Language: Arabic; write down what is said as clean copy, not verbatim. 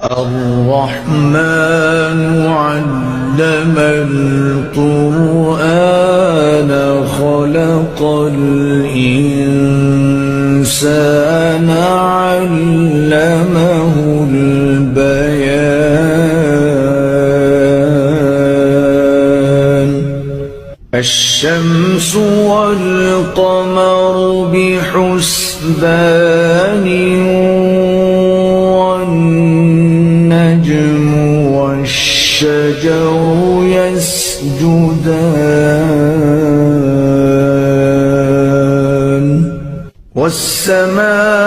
الرحمن علم القرآن خلق الإنسان علمه البيان الشمس والقمر بحسبان والنجم والشجر يسجدان والسماء